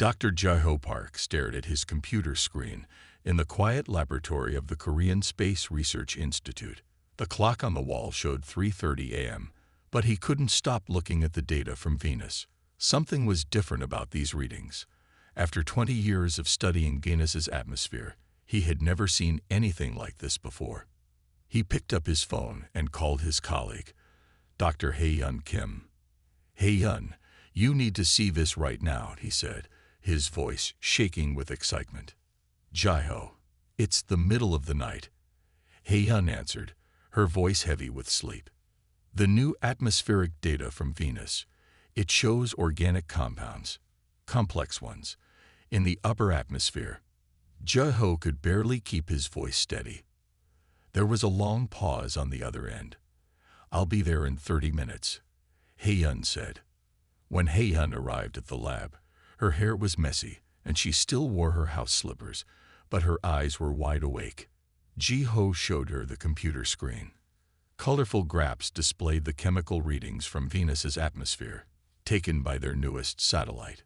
Dr. Jae-ho Park stared at his computer screen in the quiet laboratory of the Korean Space Research Institute. The clock on the wall showed 3:30 a.m., but he couldn't stop looking at the data from Venus. Something was different about these readings. After 20 years of studying Venus's atmosphere, he had never seen anything like this before. He picked up his phone and called his colleague, Dr. Hae-yun Kim. "Hae-yun, you need to see this right now," he said, his voice shaking with excitement. "Jae-ho, it's the middle of the night," Hae-yun answered, her voice heavy with sleep. "The new atmospheric data from Venus. It shows organic compounds, complex ones, in the upper atmosphere." Jae-ho could barely keep his voice steady. There was a long pause on the other end. "I'll be there in 30 minutes, Hae-yun said. When Hae-yun arrived at the lab, her hair was messy and she still wore her house slippers, but her eyes were wide awake. Jae-ho showed her the computer screen. Colorful graphs displayed the chemical readings from Venus's atmosphere, taken by their newest satellite.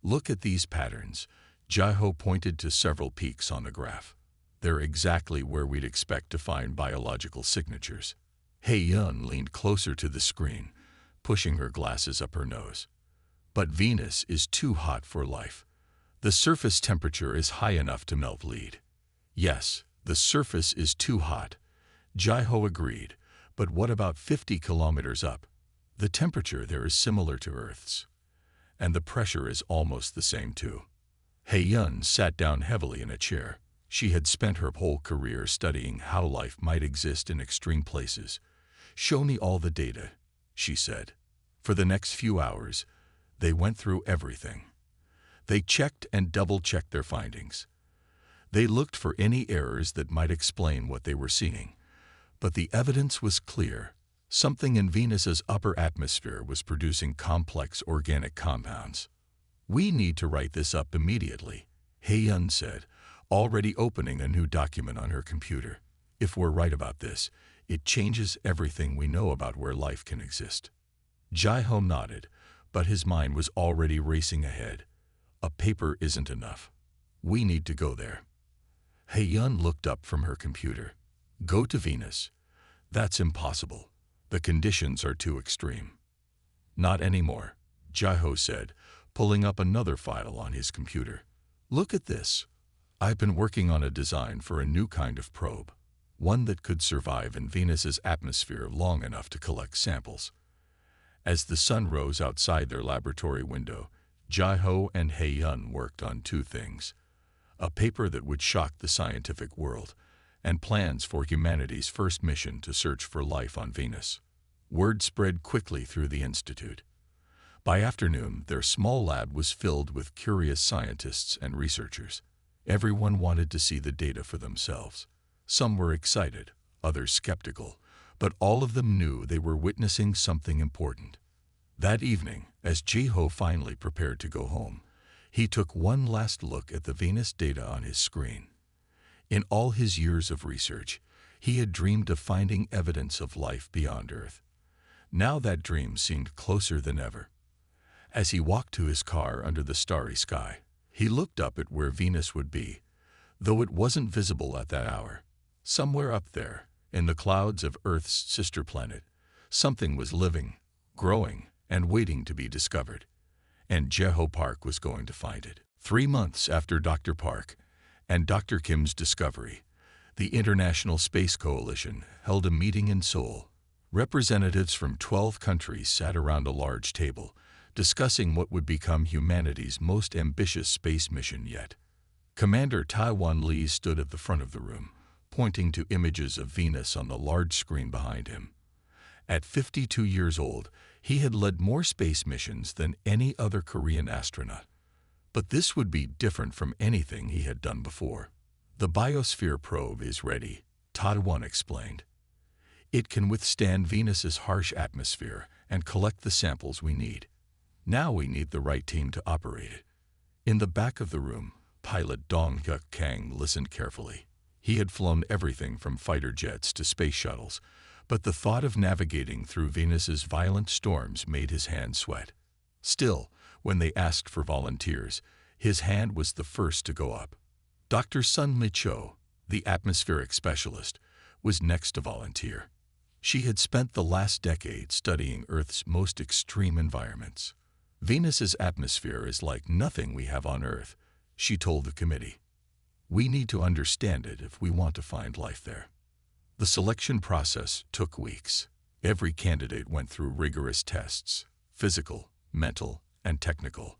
"Look at these patterns." Jae-ho pointed to several peaks on the graph. "They're exactly where we'd expect to find biological signatures." Hae-yun leaned closer to the screen, pushing her glasses up her nose. "But Venus is too hot for life. The surface temperature is high enough to melt lead." "Yes, the surface is too hot," Jae-ho agreed, "but what about 50 kilometers up? The temperature there is similar to Earth's. And the pressure is almost the same too." Hae-yun sat down heavily in a chair. She had spent her whole career studying how life might exist in extreme places. "Show me all the data," she said. For the next few hours, they went through everything. They checked and double-checked their findings. They looked for any errors that might explain what they were seeing. But the evidence was clear. Something in Venus's upper atmosphere was producing complex organic compounds. "We need to write this up immediately," Hae-yun said, already opening a new document on her computer. "If we're right about this, it changes everything we know about where life can exist." Jae-ho nodded, but his mind was already racing ahead. "A paper isn't enough. We need to go there." Hae-yun looked up from her computer. "Go to Venus? That's impossible. The conditions are too extreme." "Not anymore," Jae-ho said, pulling up another file on his computer. "Look at this. I've been working on a design for a new kind of probe, one that could survive in Venus's atmosphere long enough to collect samples." As the sun rose outside their laboratory window, Jae-ho and Hae-yun worked on two things: a paper that would shock the scientific world, and plans for humanity's first mission to search for life on Venus. Word spread quickly through the institute. By afternoon, their small lab was filled with curious scientists and researchers. Everyone wanted to see the data for themselves. Some were excited, others skeptical, but all of them knew they were witnessing something important. That evening, as Jae-ho finally prepared to go home, he took one last look at the Venus data on his screen. In all his years of research, he had dreamed of finding evidence of life beyond Earth. Now that dream seemed closer than ever. As he walked to his car under the starry sky, he looked up at where Venus would be, though it wasn't visible at that hour. Somewhere up there, in the clouds of Earth's sister planet, something was living, growing, and waiting to be discovered. And Jae-ho Park was going to find it. 3 months after Dr. Park and Dr. Kim's discovery, the International Space Coalition held a meeting in Seoul. Representatives from 12 countries sat around a large table, discussing what would become humanity's most ambitious space mission yet. Commander Taiwan Lee stood at the front of the room, pointing to images of Venus on the large screen behind him. At 52 years old, he had led more space missions than any other Korean astronaut. But this would be different from anything he had done before. "The biosphere probe is ready," Taiwan explained. "It can withstand Venus's harsh atmosphere and collect the samples we need. Now we need the right team to operate it." In the back of the room, pilot Dong-hyuk Kang listened carefully. He had flown everything from fighter jets to space shuttles, but the thought of navigating through Venus's violent storms made his hands sweat. Still, when they asked for volunteers, His hand was the first to go up. Dr. Sun Mi-cho, the atmospheric specialist, was next to volunteer. She had spent the last decade studying Earth's most extreme environments. Venus's atmosphere is like nothing we have on Earth, she told the committee. We need to understand it if we want to find life there. The selection process took weeks. Every candidate went through rigorous tests, physical, mental, and technical.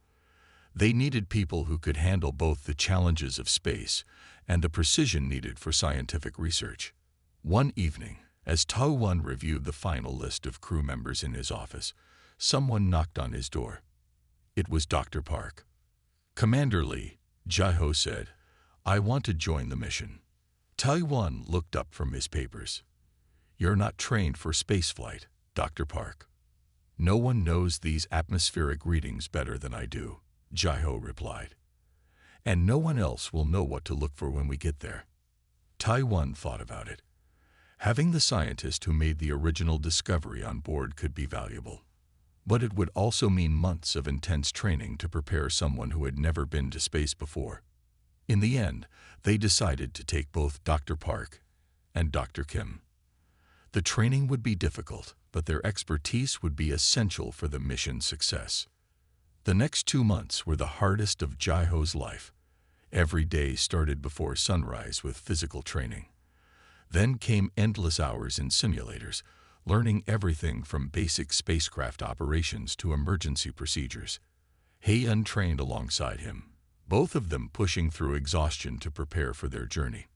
They needed people who could handle both the challenges of space and the precision needed for scientific research. One evening, as Tae-won reviewed the final list of crew members in his office, someone knocked on his door. It was Dr. Park. Commander Lee, Jae-ho said, I want to join the mission. Tae-won looked up from his papers. You're not trained for spaceflight, Dr. Park. No one knows these atmospheric readings better than I do, Jae-ho replied. And no one else will know what to look for when we get there. Tae-won thought about it. Having the scientist who made the original discovery on board could be valuable. But it would also mean months of intense training to prepare someone who had never been to space before. In the end, they decided to take both Dr. Park and Dr. Kim. The training would be difficult, but their expertise would be essential for the mission's success. The next 2 months were the hardest of Jae-ho's life. Every day started before sunrise with physical training. Then came endless hours in simulators, learning everything from basic spacecraft operations to emergency procedures. Hae-yeon trained alongside him, both of them pushing through exhaustion to prepare for their journey.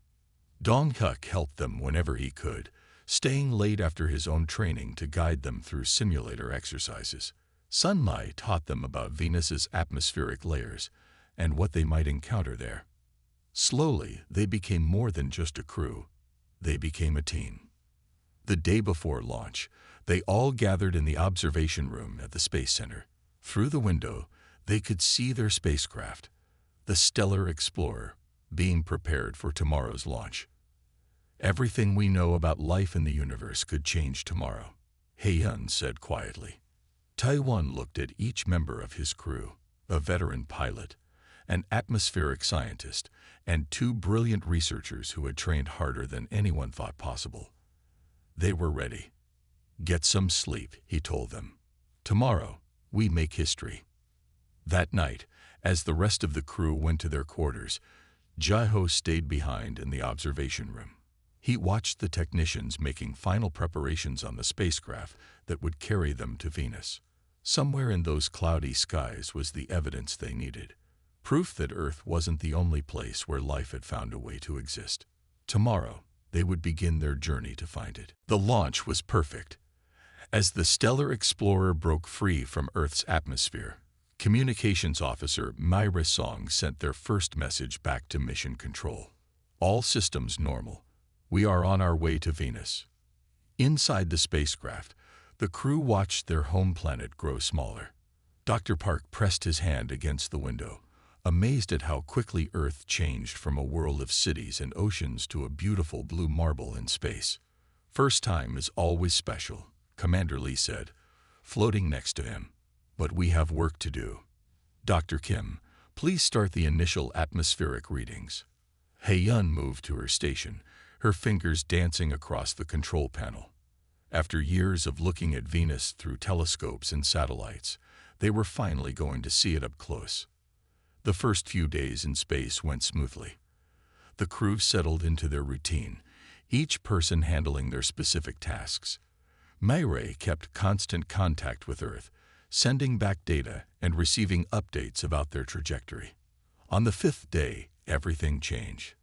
Dong-hyuk helped them whenever he could, staying late after his own training to guide them through simulator exercises. Sun-mi taught them about Venus's atmospheric layers and what they might encounter there. Slowly, they became more than just a crew. They became a team. The day before launch, they all gathered in the observation room at the Space Center. Through the window, they could see their spacecraft, the Stellar Explorer, being prepared for tomorrow's launch. Everything we know about life in the universe could change tomorrow, Hae-yeon said quietly. Tae-won looked at each member of his crew, a veteran pilot, an atmospheric scientist, and 2 brilliant researchers who had trained harder than anyone thought possible. They were ready. Get some sleep, he told them. Tomorrow, we make history. That night, as the rest of the crew went to their quarters, Jae-ho stayed behind in the observation room. He watched the technicians making final preparations on the spacecraft that would carry them to Venus. Somewhere in those cloudy skies was the evidence they needed. Proof that Earth wasn't the only place where life had found a way to exist. Tomorrow, they would begin their journey to find it. The launch was perfect. As the Stellar Explorer broke free from Earth's atmosphere, Communications Officer Myra Song sent their first message back to Mission Control. All systems normal. We are on our way to Venus. Inside the spacecraft, the crew watched their home planet grow smaller. Dr. Park pressed his hand against the window, amazed at how quickly Earth changed from a world of cities and oceans to a beautiful blue marble in space. First time is always special, Commander Lee said, floating next to him. But we have work to do. Dr. Kim, please start the initial atmospheric readings. Hae-yeon moved to her station, her fingers dancing across the control panel. After years of looking at Venus through telescopes and satellites, they were finally going to see it up close. The first few days in space went smoothly. The crew settled into their routine, each person handling their specific tasks. Myra kept constant contact with Earth, sending back data and receiving updates about their trajectory. On the 5th day, everything changed.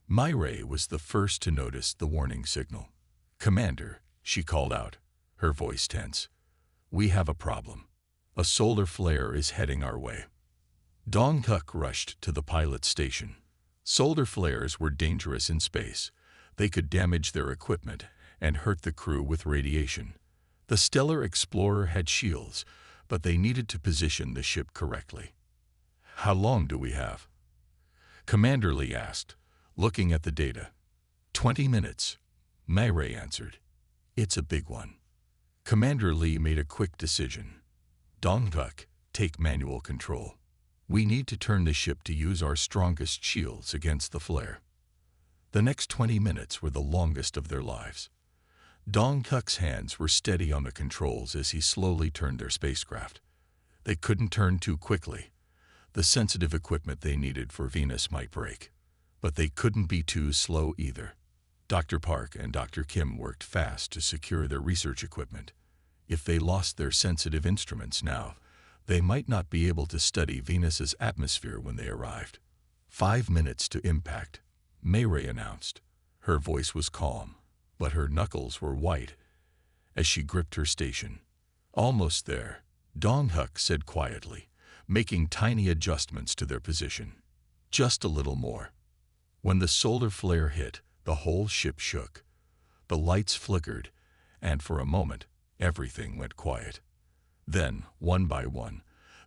Myra was the first to notice the warning signal. Commander, she called out, her voice tense. We have a problem. A solar flare is heading our way. Dong-hyuk rushed to the pilot station. Solar flares were dangerous in space. They could damage their equipment and hurt the crew with radiation. The Stellar Explorer had shields, but they needed to position the ship correctly. How long do we have? Commander Lee asked, looking at the data. 20 minutes, Myra answered. It's a big one. Commander Lee made a quick decision. Dong-hyuk, take manual control. We need to turn the ship to use our strongest shields against the flare. The next 20 minutes were the longest of their lives. Dong Hyuk's hands were steady on the controls as he slowly turned their spacecraft. They couldn't turn too quickly. The sensitive equipment they needed for Venus might break. But they couldn't be too slow either. Dr. Park and Dr. Kim worked fast to secure their research equipment. If they lost their sensitive instruments now, they might not be able to study Venus's atmosphere when they arrived. 5 minutes to impact, Mayray announced. Her voice was calm, but her knuckles were white as she gripped her station. Almost there, Dong Hyuk said quietly, making tiny adjustments to their position. Just a little more. When the solar flare hit, the whole ship shook. The lights flickered, and for a moment, everything went quiet. Then, one by one,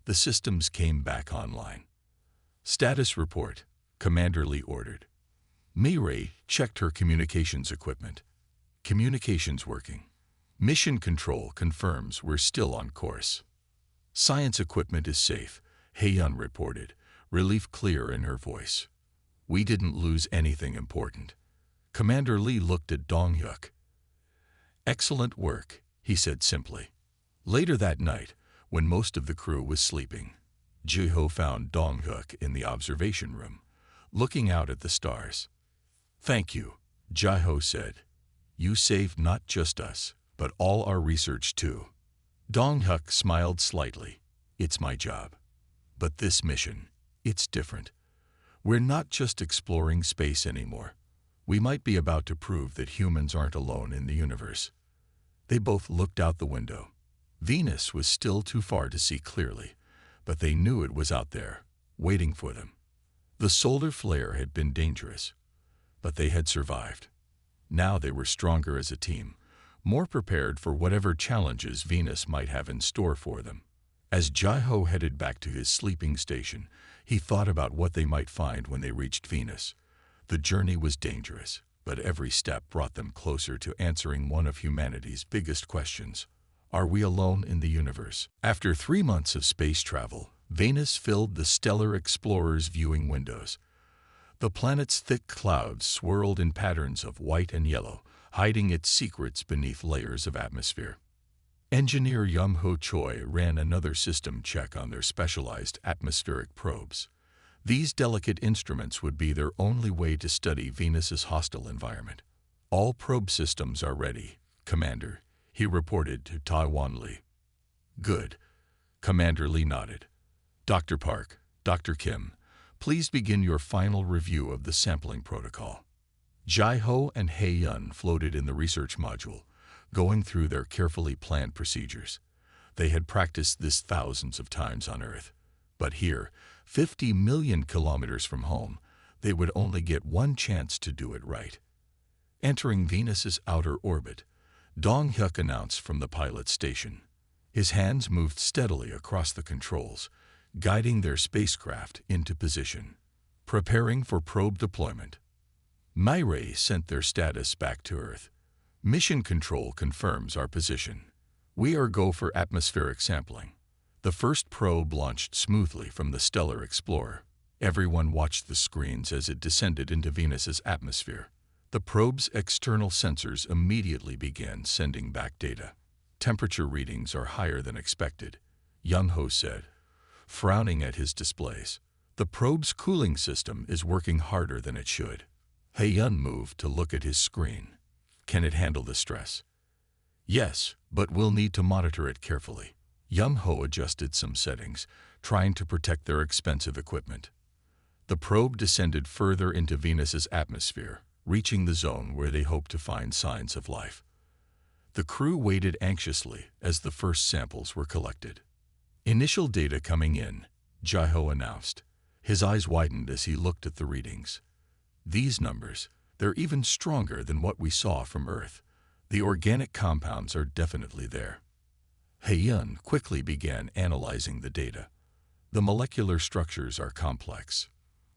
the systems came back online. Status report, Commander Lee ordered. Mayray checked her communications equipment. Communications working. Mission control confirms we're still on course. Science equipment is safe, Hae-yun reported, relief clear in her voice. We didn't lose anything important. Commander Lee looked at Dong Hyuk. Excellent work, he said simply. Later that night, when most of the crew was sleeping, Jiho found Dong Hyuk in the observation room, looking out at the stars. Thank you, Jiho said. You saved not just us, but all our research too. Dong Hyuk smiled slightly. It's my job. But this mission, it's different. We're not just exploring space anymore. We might be about to prove that humans aren't alone in the universe. They both looked out the window. Venus was still too far to see clearly, but they knew it was out there, waiting for them. The solar flare had been dangerous, but they had survived. Now they were stronger as a team, more prepared for whatever challenges Venus might have in store for them. As Jiho headed back to his sleeping station, he thought about what they might find when they reached Venus. The journey was dangerous, but every step brought them closer to answering one of humanity's biggest questions. Are we alone in the universe? After 3 months of space travel, Venus filled the stellar explorers' viewing windows. The planet's thick clouds swirled in patterns of white and yellow, hiding its secrets beneath layers of atmosphere. Engineer Yum-ho Choi ran another system check on their specialized atmospheric probes. These delicate instruments would be their only way to study Venus's hostile environment. All probe systems are ready, Commander, he reported to Taiwan Lee. Good. Commander Lee nodded. Dr. Park, Dr. Kim, please begin your final review of the sampling protocol. Jiho and Hae-yun floated in the research module, going through their carefully planned procedures. They had practiced this thousands of times on Earth. But here, 50 million kilometers from home, they would only get one chance to do it right. Entering Venus's outer orbit, Dong Hyuk announced from the pilot station. His hands moved steadily across the controls, guiding their spacecraft into position, preparing for probe deployment. Mayray sent their status back to Earth. Mission control confirms our position. We are go for atmospheric sampling. The first probe launched smoothly from the Stellar Explorer. Everyone watched the screens as it descended into Venus's atmosphere. The probe's external sensors immediately began sending back data. Temperature readings are higher than expected, Young-ho said, frowning at his displays. The probe's cooling system is working harder than it should. Hae-yun moved to look at his screen. Can it handle the stress? Yes, but we'll need to monitor it carefully. Young-ho adjusted some settings, trying to protect their expensive equipment. The probe descended further into Venus's atmosphere, reaching the zone where they hoped to find signs of life. The crew waited anxiously as the first samples were collected. Initial data coming in, Jiho announced. His eyes widened as he looked at the readings. These numbers, they're even stronger than what we saw from Earth. The organic compounds are definitely there. Hae-yun quickly began analyzing the data. The molecular structures are complex,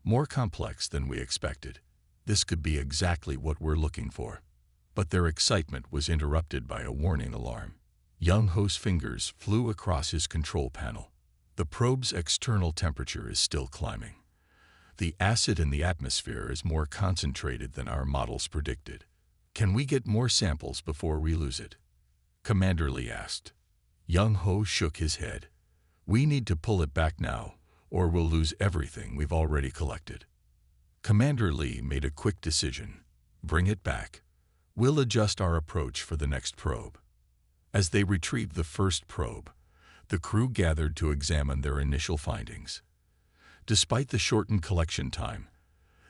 more complex than we expected. This could be exactly what we're looking for. But their excitement was interrupted by a warning alarm. Young-ho's fingers flew across his control panel. The probe's external temperature is still climbing. The acid in the atmosphere is more concentrated than our models predicted. Can we get more samples before we lose it? Commander Lee asked. Young Ho shook his head. We need to pull it back now, or we'll lose everything we've already collected. Commander Lee made a quick decision. Bring it back. We'll adjust our approach for the next probe. As they retrieved the first probe, the crew gathered to examine their initial findings. Despite the shortened collection time,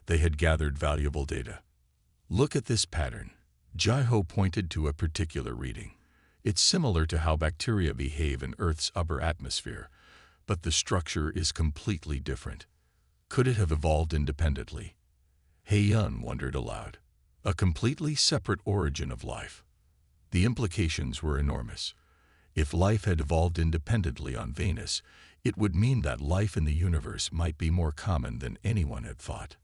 they had gathered valuable data. Look at this pattern. Jai-Ho pointed to a particular reading. It's similar to how bacteria behave in Earth's upper atmosphere, but the structure is completely different. Could it have evolved independently? Hei-Yun wondered aloud. A completely separate origin of life. The implications were enormous. If life had evolved independently on Venus, it would mean that life in the universe might be more common than anyone had thought.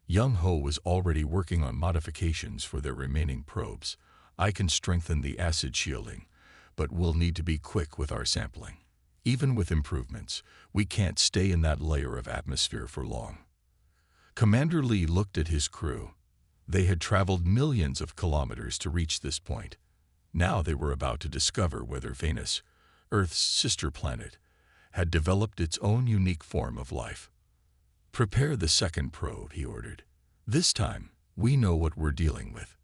Young Ho was already working on modifications for their remaining probes. I can strengthen the acid shielding, but we'll need to be quick with our sampling. Even with improvements, we can't stay in that layer of atmosphere for long. Commander Lee looked at his crew. They had traveled millions of kilometers to reach this point. Now they were about to discover whether Venus, Earth's sister planet, had developed its own unique form of life. Prepare the second probe, he ordered. This time, we know what we're dealing with.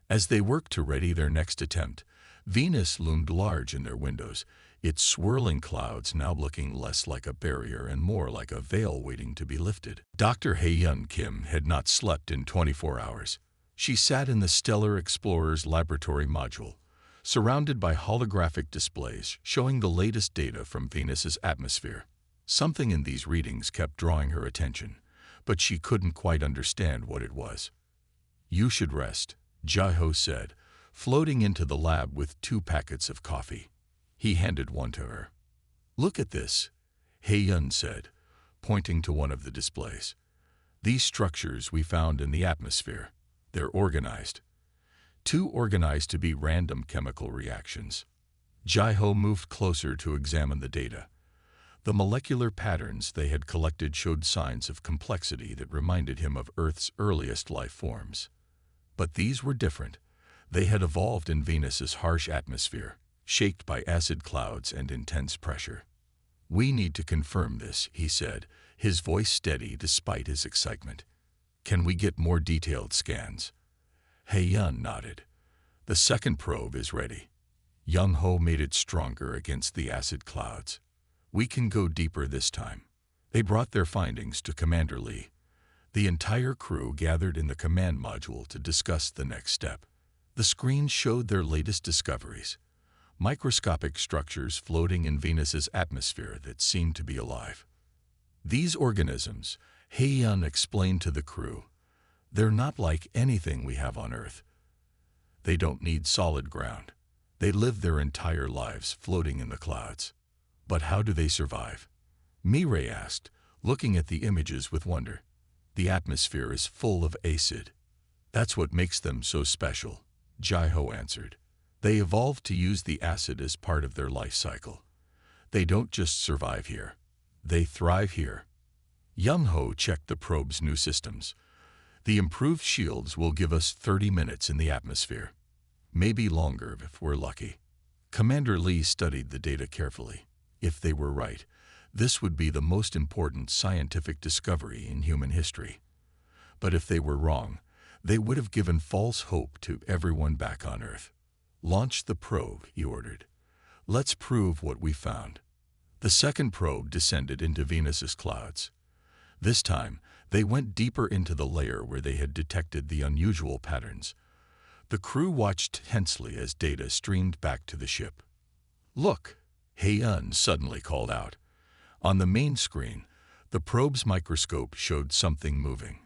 As they worked to ready their next attempt, Venus loomed large in their windows, its swirling clouds now looking less like a barrier and more like a veil waiting to be lifted. Dr. Hei-Yun Kim had not slept in 24 hours. She sat in the Stellar Explorer's laboratory module, surrounded by holographic displays showing the latest data from Venus's atmosphere. Something in these readings kept drawing her attention, but she couldn't quite understand what it was. You should rest, Jai-Ho said, floating into the lab with 2 packets of coffee. He handed one to her. Look at this, Hei-Yun said, pointing to one of the displays. These structures we found in the atmosphere. They're organized. Too organized to be random chemical reactions. Jai-Ho moved closer to examine the data. The molecular patterns they had collected showed signs of complexity that reminded him of Earth's earliest life forms. But these were different. They had evolved in Venus's harsh atmosphere, shaped by acid clouds and intense pressure. We need to confirm this, he said, his voice steady despite his excitement. Can we get more detailed scans? Hei-Yun nodded. The second probe is ready. Young Ho made it stronger against the acid clouds. We can go deeper this time. They brought their findings to Commander Lee. The entire crew gathered in the command module to discuss the next step. The screen showed their latest discoveries. Microscopic structures floating in Venus's atmosphere that seemed to be alive. These organisms, Hei-Yun explained to the crew, they're not like anything we have on Earth. They don't need solid ground. They live their entire lives floating in the clouds. But how do they survive? Mireille asked, looking at the images with wonder. The atmosphere is full of acid. That's what makes them so special, Jai-Ho answered. They evolved to use the acid as part of their life cycle. They don't just survive here. They thrive here. Young Ho checked the probe's new systems. The improved shields will give us 30 minutes in the atmosphere. Maybe longer if we're lucky. Commander Lee studied the data carefully. If they were right, this would be the most important scientific discovery in human history. But if they were wrong, they would have given false hope to everyone back on Earth. Launch the probe, he ordered. Let's prove what we found. The second probe descended into Venus's clouds. This time, they went deeper into the layer where they had detected the unusual patterns. The crew watched tensely as data streamed back to the ship. Look, Hei-Yun suddenly called out. On the main screen, the probe's microscope showed something moving.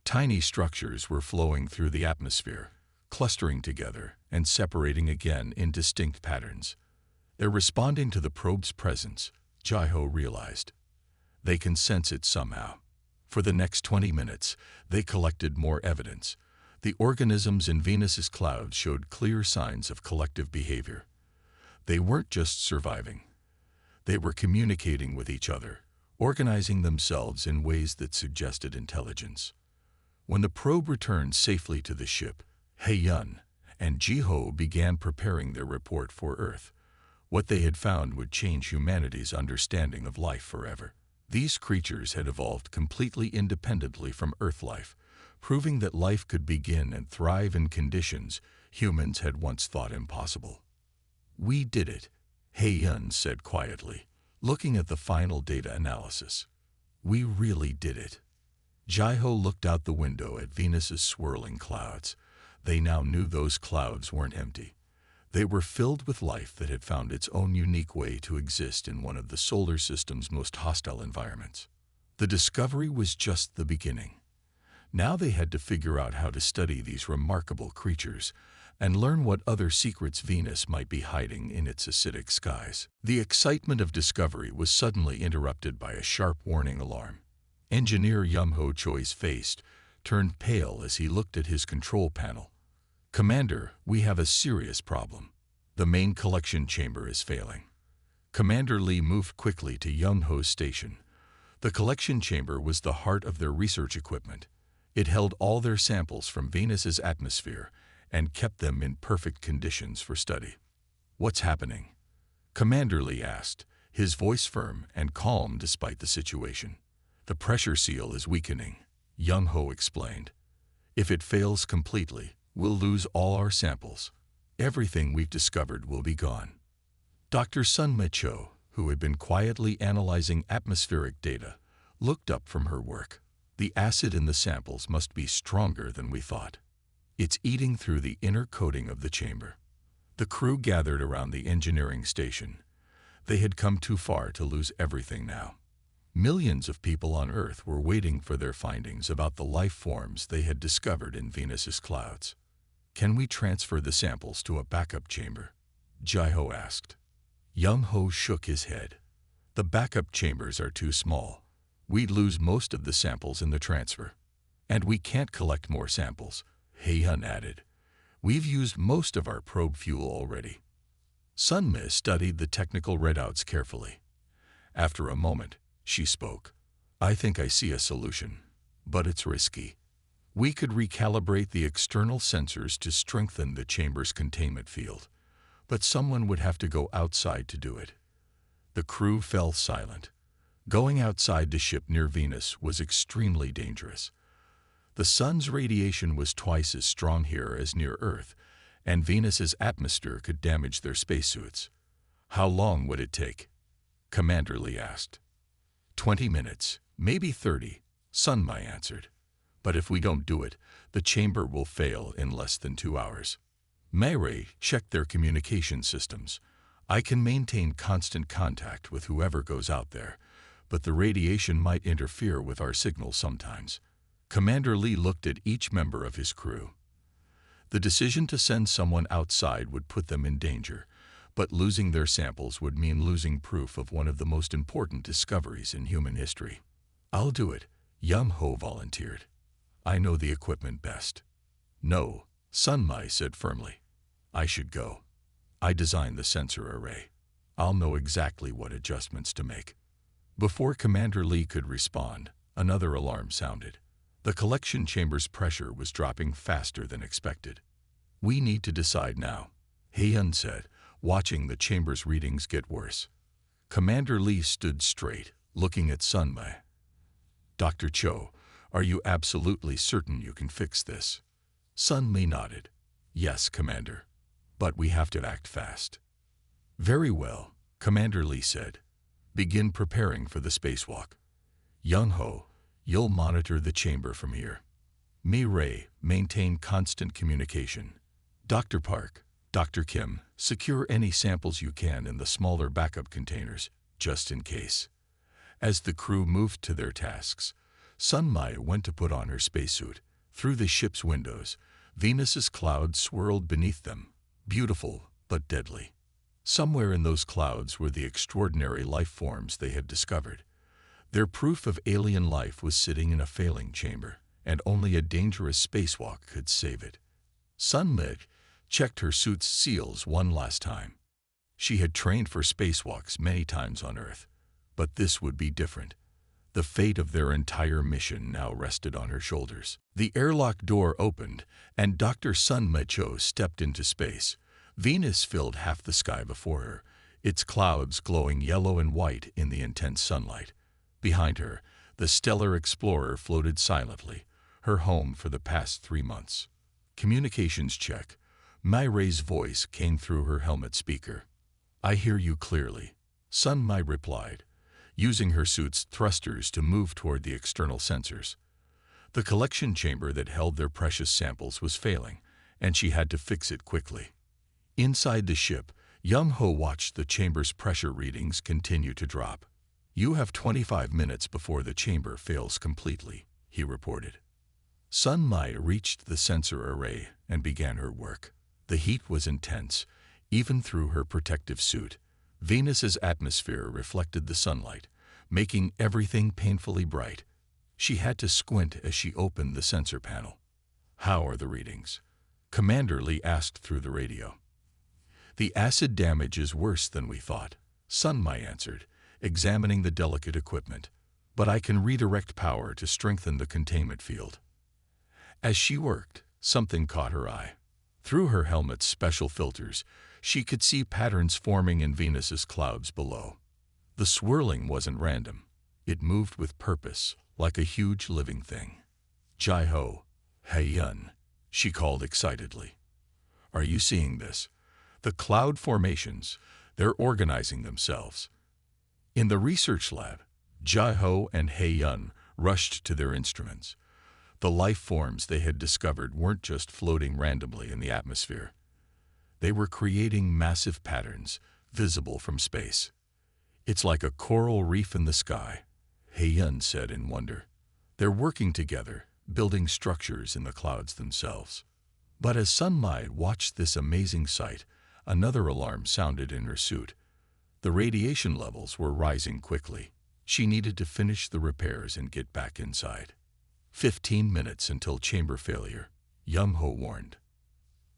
Tiny structures were flowing through the atmosphere, clustering together and separating again in distinct patterns. They're responding to the probe's presence, Jai-Ho realized. They can sense it somehow. For the next 20 minutes, they collected more evidence. The organisms in Venus's clouds showed clear signs of collective behavior. They weren't just surviving. They were communicating with each other, organizing themselves in ways that suggested intelligence. When the probe returned safely to the ship, He-yun and Ji-ho began preparing their report for Earth. What they had found would change humanity's understanding of life forever. These creatures had evolved completely independently from Earth life, proving that life could begin and thrive in conditions humans had once thought impossible. "We did it," He-yun said quietly, looking at the final data analysis. "We really did it." Ji-ho looked out the window at Venus's swirling clouds. They now knew those clouds weren't empty. They were filled with life that had found its own unique way to exist in one of the solar system's most hostile environments. The discovery was just the beginning. Now they had to figure out how to study these remarkable creatures and learn what other secrets Venus might be hiding in its acidic skies. The excitement of discovery was suddenly interrupted by a sharp warning alarm. Engineer Yum-ho Choi's face turned pale as he looked at his control panel. "Commander, we have a serious problem. The main collection chamber is failing." Commander Lee moved quickly to Yum-ho's station. The collection chamber was the heart of their research equipment. It held all their samples from Venus's atmosphere and kept them in perfect conditions for study. "What's happening?" Commander Lee asked, his voice firm and calm despite the situation. "The pressure seal is weakening," Young-ho explained. "If it fails completely, we'll lose all our samples. Everything we've discovered will be gone." Dr. Sunma Cho, who had been quietly analyzing atmospheric data, looked up from her work. "The acid in the samples must be stronger than we thought. It's eating through the inner coating of the chamber." The crew gathered around the engineering station. They had come too far to lose everything now. Millions of people on Earth were waiting for their findings about the life forms they had discovered in Venus's clouds. "Can we transfer the samples to a backup chamber?" Ji-ho asked. Young-ho shook his head. "The backup chambers are too small. We'd lose most of the samples in the transfer. And we can't collect more samples," He-yun added. "We've used most of our probe fuel already." Sunmi studied the technical readouts carefully. After a moment, she spoke. "I think I see a solution, but it's risky. We could recalibrate the external sensors to strengthen the chamber's containment field, but someone would have to go outside to do it." The crew fell silent. Going outside to ship near Venus was extremely dangerous. The sun's radiation was twice as strong here as near Earth, and Venus's atmosphere could damage their spacesuits. "How long would it take?" Commander Lee asked. 20 minutes, maybe 30, Sunma answered. "But if we don't do it, the chamber will fail in less than 2 hours." Mayray checked their communication systems. "I can maintain constant contact with whoever goes out there, but the radiation might interfere with our signals sometimes." Commander Lee looked at each member of his crew. The decision to send someone outside would put them in danger, but losing their samples would mean losing proof of one of the most important discoveries in human history. "I'll do it," Young-ho volunteered. "I know the equipment best." "No," Sunmi said firmly. "I should go. I designed the sensor array. I'll know exactly what adjustments to make." Before Commander Lee could respond, another alarm sounded. The collection chamber's pressure was dropping faster than expected. "We need to decide now," He-yun said, watching the chamber's readings get worse. Commander Lee stood straight, looking at Sunmi. "Dr. Cho, are you absolutely certain you can fix this?" Sunmi nodded. "Yes, Commander. But we have to act fast." "Very well," Commander Lee said. "Begin preparing for the spacewalk. Young-ho, you'll monitor the chamber from here. Mi-ray, maintain constant communication. Dr. Park, Dr. Kim, secure any samples you can in the smaller backup containers, just in case." As the crew moved to their tasks, Sunmi went to put on her spacesuit. Through the ship's windows, Venus's clouds swirled beneath them, beautiful but deadly. Somewhere in those clouds were the extraordinary life forms they had discovered. Their proof of alien life was sitting in a failing chamber, and only a dangerous spacewalk could save it. Sunmi checked her suit's seals one last time. She had trained for spacewalks many times on Earth, but this would be different. The fate of their entire mission now rested on her shoulders. The airlock door opened, and Dr. Sun Mecho stepped into space. Venus filled half the sky before her, its clouds glowing yellow and white in the intense sunlight. Behind her, the stellar explorer floated silently, her home for the past 3 months. Communications check. Myre's voice came through her helmet speaker. "I hear you clearly," Sun Mai replied, using her suit's thrusters to move toward the external sensors. The collection chamber that held their precious samples was failing, and she had to fix it quickly. Inside the ship, Young Ho watched the chamber's pressure readings continue to drop. "You have 25 minutes before the chamber fails completely," he reported. Sun Mai reached the sensor array and began her work. The heat was intense, even through her protective suit. Venus's atmosphere reflected the sunlight, making everything painfully bright. She had to squint as she opened the sensor panel. "How are the readings?" Commander Lee asked through the radio. "The acid damage is worse than we thought," Sun Mai answered, examining the delicate equipment. "But I can redirect power to strengthen the containment field." As she worked, something caught her eye. Through her helmet's special filters, she could see patterns forming in Venus's clouds below. The swirling wasn't random. It moved with purpose, like a huge living thing. "Jai-ho, Hey-yun," she called excitedly. "Are you seeing this? The cloud formations, they're organizing themselves." In the research lab, Jai-ho and Hey-yun rushed to their instruments. The life forms they had discovered weren't just floating randomly in the atmosphere. They were creating massive patterns, visible from space. "It's like a coral reef in the sky," Hey-yun said in wonder. "They're working together, building structures in the clouds themselves." But as Sun Mai watched this amazing sight, another alarm sounded in her suit. The radiation levels were rising quickly. She needed to finish the repairs and get back inside. 15 minutes until chamber failure, Young Ho warned.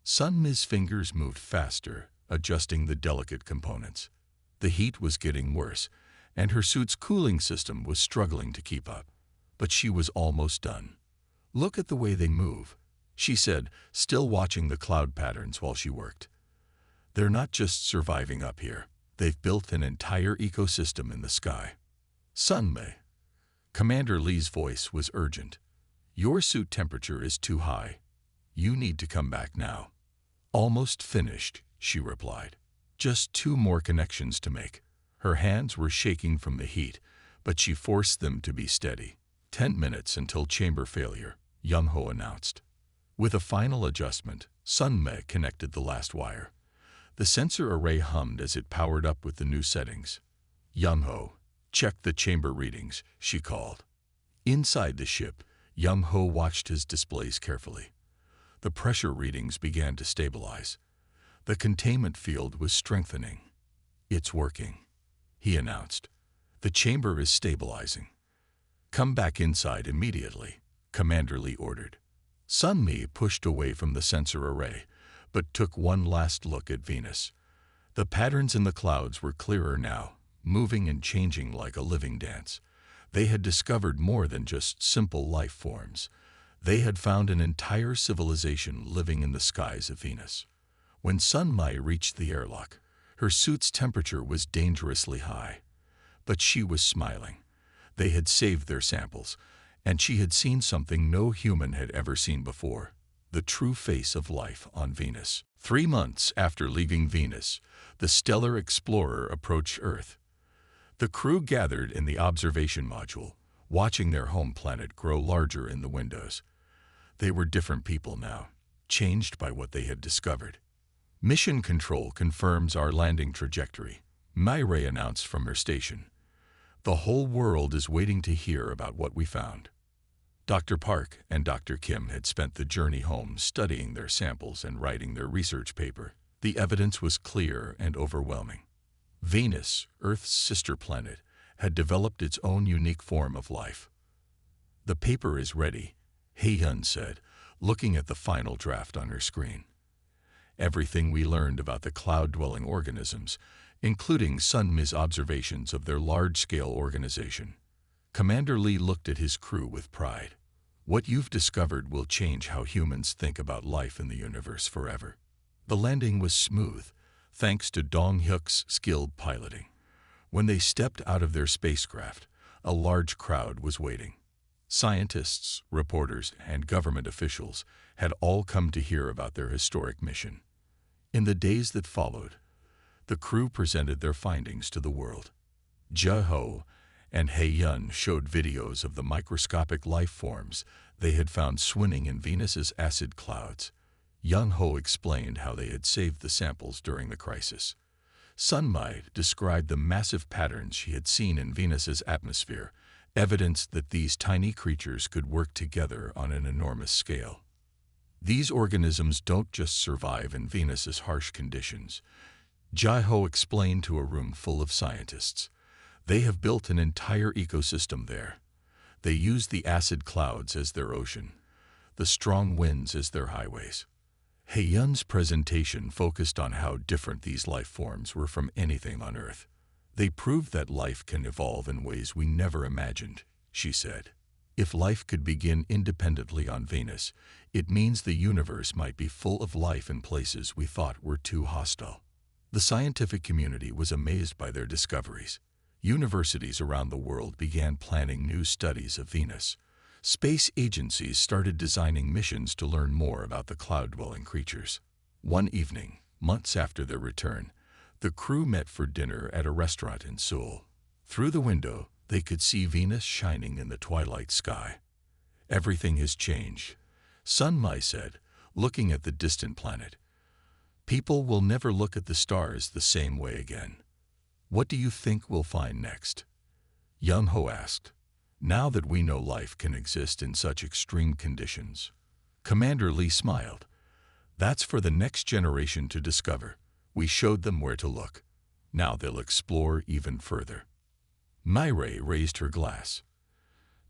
Sun Mi's fingers moved faster, adjusting the delicate components. The heat was getting worse, and her suit's cooling system was struggling to keep up. But she was almost done. "Look at the way they move," she said, still watching the cloud patterns while she worked. "They're not just surviving up here. They've built an entire ecosystem in the sky." "Sun Mi," Commander Lee's voice was urgent. "Your suit temperature is too high. You need to come back now." "Almost finished," she replied. "Just 2 more connections to make." Her hands were shaking from the heat, but she forced them to be steady. 10 minutes until chamber failure, Young Ho announced. With a final adjustment, Sun Mi connected the last wire. The sensor array hummed as it powered up with the new settings. "Young Ho, check the chamber readings," she called. Inside the ship, Young Ho watched his displays carefully. The pressure readings began to stabilize. The containment field was strengthening. "It's working," he announced. "The chamber is stabilizing." "Come back inside immediately," Commander Lee ordered. Sun Mi pushed away from the sensor array, but took one last look at Venus. The patterns in the clouds were clearer now, moving and changing like a living dance. They had discovered more than just simple life forms. They had found an entire civilization living in the skies of Venus. When Sun Mi reached the airlock, her suit's temperature was dangerously high. But she was smiling. They had saved their samples, and she had seen something no human had ever seen before: the true face of life on Venus. 3 months after leaving Venus, the stellar explorer approached Earth. The crew gathered in the observation module, watching their home planet grow larger in the windows. They were different people now, changed by what they had discovered. "Mission Control confirms our landing trajectory," Myre announced from her station. "The whole world is waiting to hear about what we found." Dr. Park and Dr. Kim had spent the journey home studying their samples and writing their research paper. The evidence was clear and overwhelming. Venus, Earth's sister planet, had developed its own unique form of life. "The paper is ready," Hey-yun said, looking at the final draft on her screen. everything we learned about the cloud-dwelling organisms, including Sunmi's observations of their large-scale organization. Commander Lee looked at his crew with pride. What you've discovered will change how humans think about life in the universe forever. The landing was smooth, thanks to Dong-hyuk's skilled piloting. When they stepped out of their spacecraft, a large crowd was waiting. Scientists, reporters, and government officials had all come to hear about their historic mission. In the days that followed, the crew presented their findings to the world. Jae-ho and Hae-yun showed videos of the microscopic life forms they had found swimming in Venus's acid clouds. Young-ho explained how they had saved the samples during the crisis. Sunmi described the massive patterns she had seen in Venus's atmosphere, evidence that these tiny creatures could work together on an enormous scale. These organisms don't just survive in Venus's harsh conditions. Jae-ho explained to a room full of scientists. They have built an entire ecosystem there. They use the acid clouds as their ocean, the strong winds as their highways. Hae-yun's presentation focused on how different these life forms were from anything on Earth. They proved that life can evolve in ways we never imagined, she said. If life could begin independently on Venus, it means the universe might be full of life in places we thought were too hostile. The scientific community was amazed by their discoveries. Universities around the world began planning new studies of Venus. Space agencies started designing missions to learn more about the cloud-dwelling creatures. One evening, months after their return, the crew met for dinner at a restaurant in Seoul. Through the window, they could see Venus shining in the twilight sky. Everything has changed, Sunmi said, looking at the distant planet. People will never look at the stars the same way again. What do you think we'll find next? Young-ho asked. Now that we know life can exist in such extreme conditions. Commander Lee smiled. That's for the next generation to discover. We showed them where to look. Now they'll explore even further. Mireille raised her glass.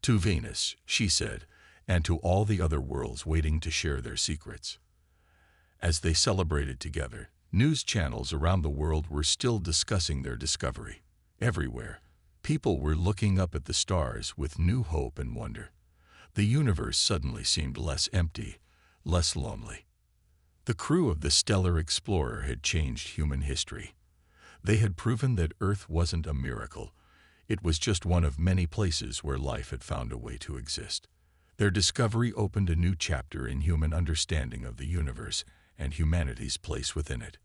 To Venus, she said, and to all the other worlds waiting to share their secrets. As they celebrated together, news channels around the world were still discussing their discovery. Everywhere, people were looking up at the stars with new hope and wonder. The universe suddenly seemed less empty, less lonely. The crew of the Stellar Explorer had changed human history. They had proven that Earth wasn't a miracle. It was just one of many places where life had found a way to exist. Their discovery opened a new chapter in human understanding of the universe and humanity's place within it.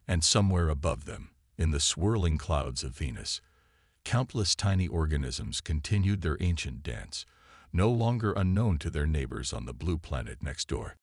And somewhere above them, in the swirling clouds of Venus, countless tiny organisms continued their ancient dance, no longer unknown to their neighbors on the blue planet next door.